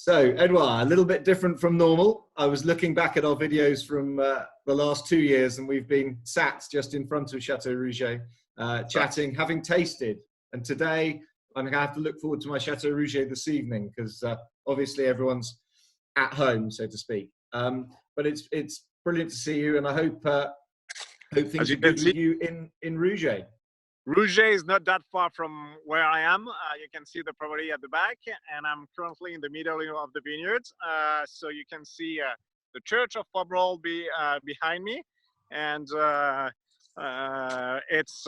So, Edouard, a little bit different from normal. I was looking back at our videos from the last 2 years, and we've been sat just in front of Château Rouget, chatting, having tasted. And today, I'm going to have to look forward to my Château Rouget this evening because obviously everyone's at home, so to speak. But it's brilliant to see you, and I hope things are good with you in Rouget. Rouget is not that far from where I am. You can see the property at the back, and I'm currently in the middle of the vineyards. So you can see the Church of Pomerol behind me, and it's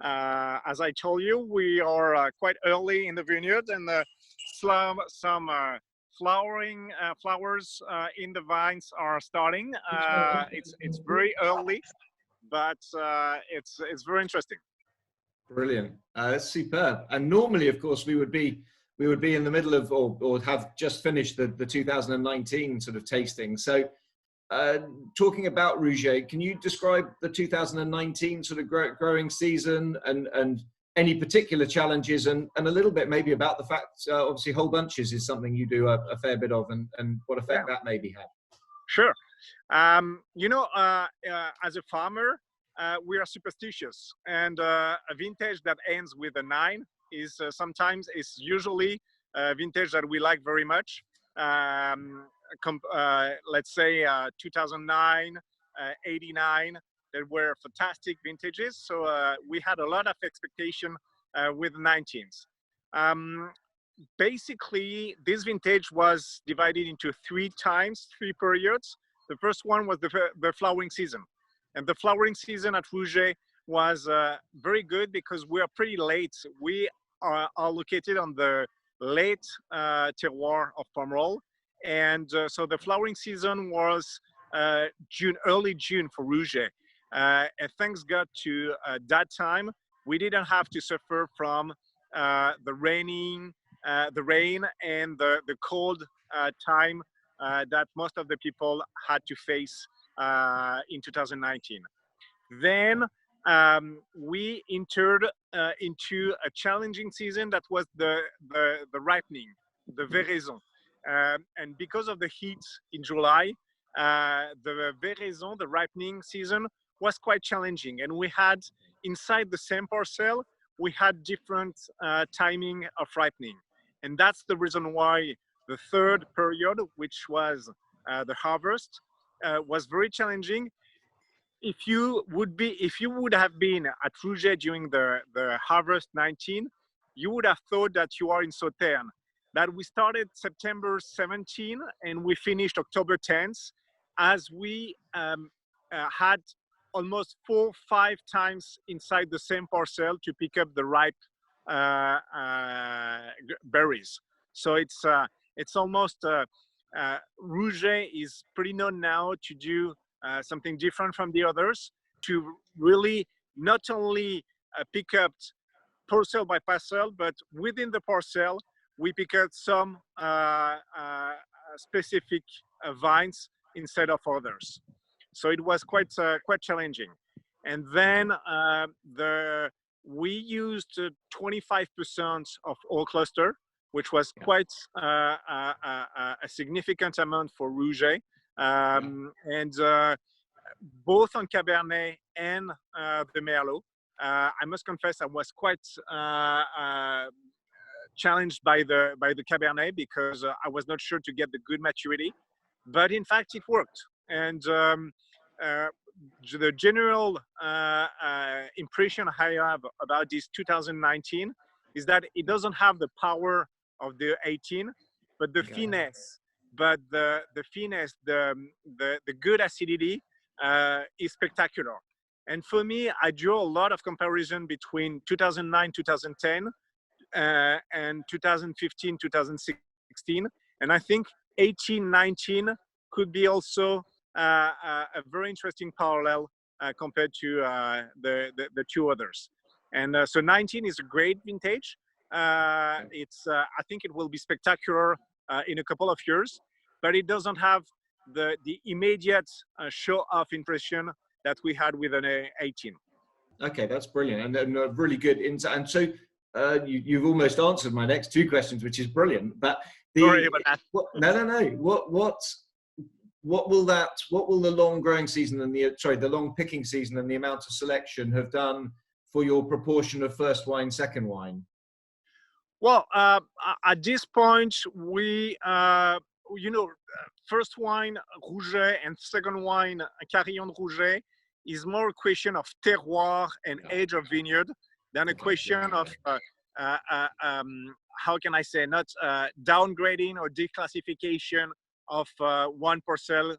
as I told you, we are quite early in the vineyard, and some flowers in the vines are starting. It's very early, but it's very interesting. Brilliant. That's superb. And normally, of course, we would be in the middle of or have just finished the 2019 sort of tasting. So talking about Rouget, can you describe the 2019 sort of growing season and any particular challenges and a little bit maybe about the fact, obviously whole bunches is something you do a fair bit of and what effect that maybe had? Sure. You know, as a farmer, we are superstitious, and a vintage that ends with a 9 is usually a vintage that we like very much. Let's say 2009, 89, that were fantastic vintages. So we had a lot of expectation with 19s. Basically, this vintage was divided into three periods. The first one was the flowering season. And the flowering season at Rouget was very good because we are pretty late. We are located on the late terroir of Pomerol. And so the flowering season was early June for Rouget. And thanks God to that time, we didn't have to suffer from the rain and the cold time that most of the people had to face in 2019. Then we entered into a challenging season that was the ripening, the veraison. And because of the heat in July, the veraison, the ripening season, was quite challenging. And we had, inside the same parcel, we had different timing of ripening. And that's the reason why the third period, which was the harvest, was very challenging. If you would have been at Rouget during the harvest 19, you would have thought that you are in Sauternes. That we started September 17 and we finished October 10th, as we had almost 4-5 times inside the same parcel to pick up the ripe berries. So it's almost Rouget is pretty known now to do something different from the others, to really not only pick up parcel by parcel, but within the parcel we pick up some specific vines instead of others. So it was quite challenging. And then we used 25% of all cluster, which was quite a significant amount for Rouget. And both on Cabernet and the Merlot. I must confess I was quite challenged by the Cabernet because I was not sure to get the good maturity, but in fact it worked. And the general impression I have about this 2019 is that it doesn't have the power of the 18, but the finesse. But the finesse, the good acidity is spectacular. And for me, I draw a lot of comparison between 2009, 2010, and 2015, 2016. And I think 18, 19 could be also a very interesting parallel compared to the two others. And so 19 is a great vintage. I think it will be spectacular in a couple of years, but it doesn't have the immediate show-off impression that we had with an 18. Okay, that's brilliant and a really good insight. And so you've almost answered my next two questions, which is brilliant. But Sorry about that. No. What will the long growing season and the long picking season and the amount of selection have done for your proportion of first wine, second wine? Well, at this point, we, first wine, Rouget, and second wine, Carillon Rouget, is more a question of terroir and age of vineyard than a question of, how can I say, not downgrading or declassification of one parcel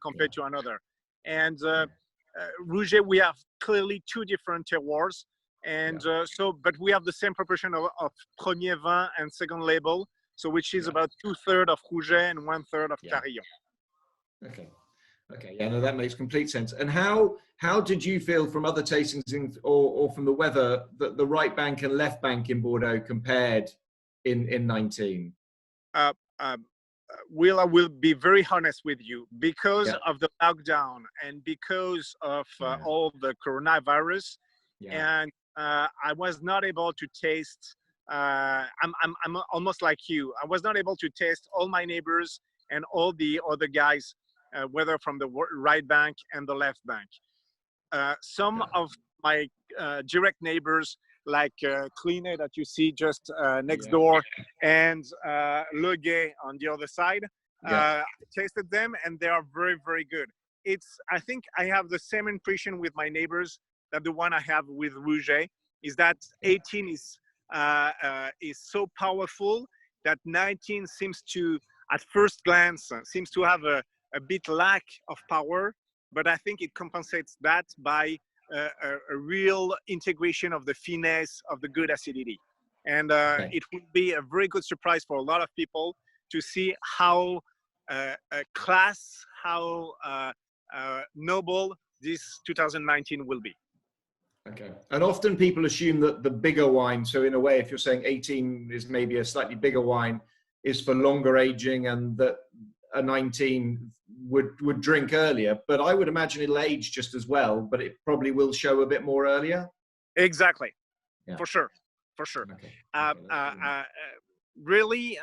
compared to another. And Rouget, we have clearly two different terroirs. And but we have the same proportion of premier vin and second label, so which is about 2/3 of Rouget and 1/3 of Carillon. Okay, yeah, no, that makes complete sense. And how did you feel from other tastings or from the weather that the right bank and left bank in Bordeaux compared in 19? Will, I will be very honest with you, because of the lockdown and because of all the coronavirus, and I was not able to taste. I'm almost like you. I was not able to taste all my neighbors and all the other guys, whether from the right bank and the left bank. Some of my direct neighbors, like Cleanet that you see just next door, and Le Gay on the other side, tasted them, and they are very, very good. I think I have the same impression with my neighbors that the one I have with Rouget, is that 18 is so powerful that 19 seems to, at first glance, seems to have a bit lack of power, but I think it compensates that by a real integration of the finesse of the good acidity. And it would be a very good surprise for a lot of people to see how class, how noble this 2019 will be. Okay. And often people assume that the bigger wine, so in a way, if you're saying 18 is maybe a slightly bigger wine, is for longer aging, and that a 19 would drink earlier. But I would imagine it'll age just as well, but it probably will show a bit more earlier. Exactly. For sure. Really,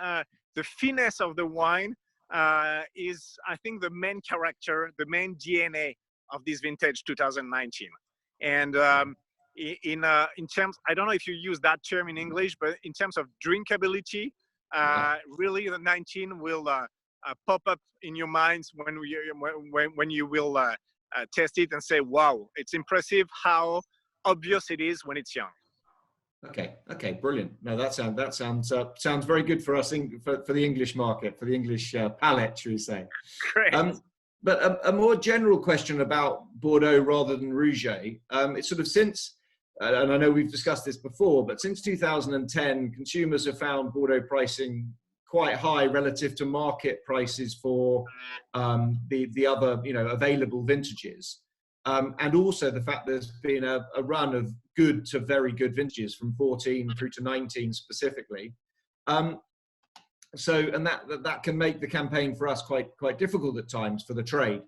the finesse of the wine is, I think, the main character, the main DNA of this vintage 2019. And in terms, I don't know if you use that term in English, but in terms of drinkability, really the 19 will pop up in your minds when you will test it and say, wow, it's impressive how obvious it is when it's young. Okay, brilliant. No, that sounds very good for us, for the English market, for the English palate, should we say? Great. But a more general question about Bordeaux rather than Rouget. It's sort of since, and I know we've discussed this before, but since 2010, consumers have found Bordeaux pricing quite high relative to market prices for the other, available vintages. And also the fact there's been a run of good to very good vintages from 14 through to 19 specifically. And that can make the campaign for us quite difficult at times for the trade.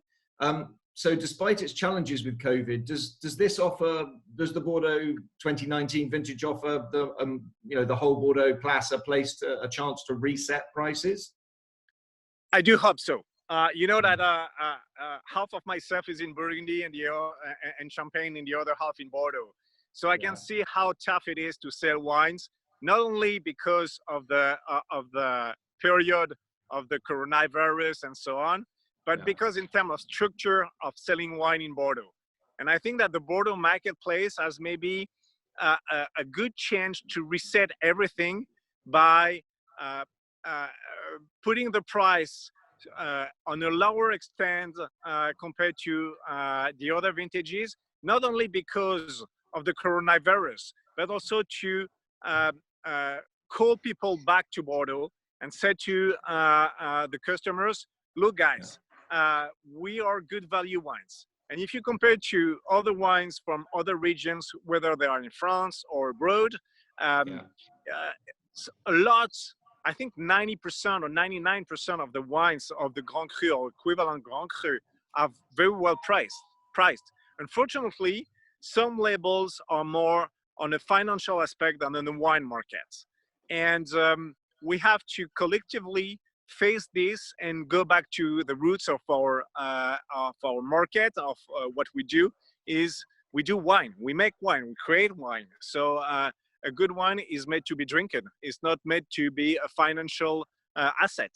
So despite its challenges with COVID, does the Bordeaux 2019 vintage offer the whole Bordeaux Place a chance to reset prices? I do hope so. That half of myself is in Burgundy and Champagne, and the other half in Bordeaux. So I can see how tough it is to sell wines, not only because of the period of the coronavirus and so on, but because in terms of structure of selling wine in Bordeaux. And I think that the Bordeaux marketplace has maybe a good chance to reset everything by putting the price on a lower extent compared to the other vintages, not only because of the coronavirus, but also to call people back to Bordeaux and say to the customers, look guys, we are good value wines. And if you compare to other wines from other regions, whether they are in France or abroad, a lot, I think 90% or 99% of the wines of the Grand Cru or equivalent Grand Cru are very well priced. Unfortunately, some labels are more on the financial aspect than in the wine markets. And we have to collectively face this and go back to the roots of our market, of what we do. Is we do wine, we make wine, we create wine. So a good wine is made to be drinking. It's not made to be a financial asset.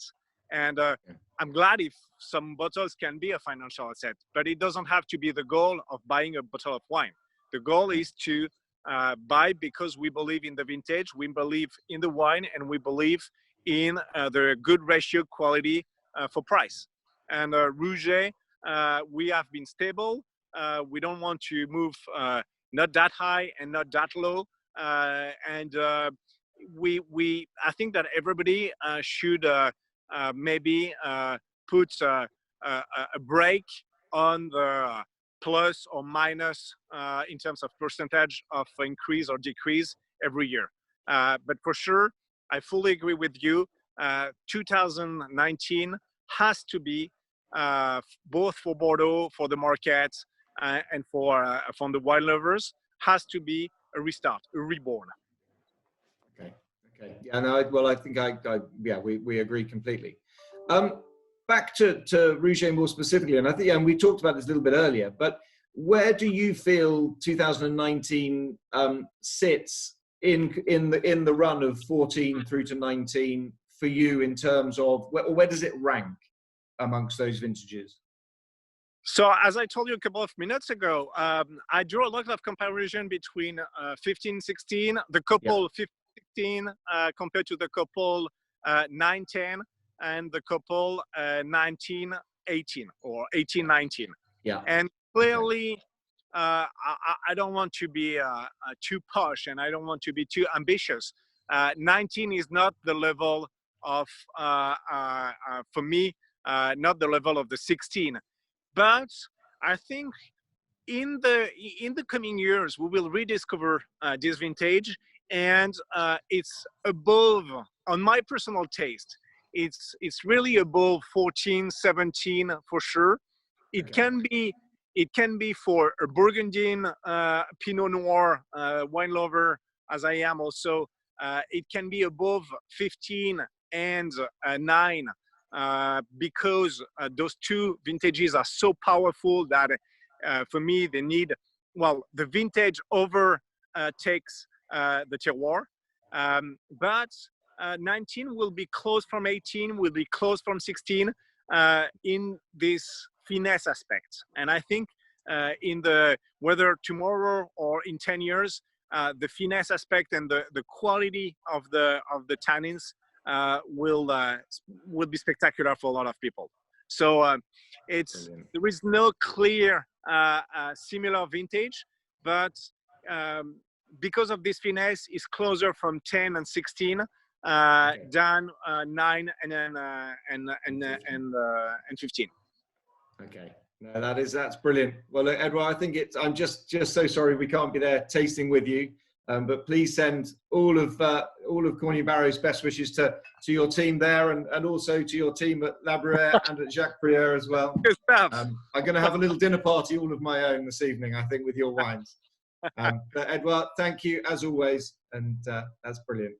And I'm glad if some bottles can be a financial asset, but it doesn't have to be the goal of buying a bottle of wine. The goal is to buy because we believe in the vintage, we believe in the wine, and we believe in the good ratio quality for price. And Rouget, we have been stable. We don't want to move not that high and not that low. And I think that everybody should maybe put a break on the plus or minus in terms of percentage of increase or decrease every year. But for sure, I fully agree with you. 2019 has to be both for Bordeaux, for the market, and for from the wine lovers, has to be a restart, a reborn. Okay. Okay. Yeah. No. Well, I think yeah, we agree completely. Back to Rouget more specifically, and I think, and we talked about this a little bit earlier, but where do you feel 2019 sits in the run of 14 through to 19 for you in terms of where does it rank amongst those vintages? So as I told you a couple of minutes ago, I drew a lot of comparison between 15-16, the couple 15-16 compared to the couple 9-10, and the couple 19-18 or 18-19. Yeah. And clearly, I don't want to be too posh, and I don't want to be too ambitious. 19 is not the level of, for me, not the level of the 16. But I think in the coming years, we will rediscover this vintage, and it's above, on my personal taste, it's really above 14, 17 for sure. It can be for a Burgundian Pinot Noir wine lover, as I am also. It can be above 15 and 9. Because those two vintages are so powerful that for me they need, well, the vintage overtakes the terroir, but 19 will be close from 18, will be close from 16 in this finesse aspect. And I think in the whether tomorrow or in 10 years, the finesse aspect and the quality of the tannins will be spectacular for a lot of people. So there is no clear similar vintage, but because of this finesse, is closer from 10 and 16 than 9 and 15. Okay. No, that's brilliant. Well, Edouard, I think I'm just so sorry we can't be there tasting with you. But please send all of Cornu Barreau's best wishes to your team there, and also to your team at Labruyère and at Jacques Prieur as well. Good stuff. I'm going to have a little dinner party all of my own this evening, I think, with your wines. But Edouard, thank you as always, and that's brilliant.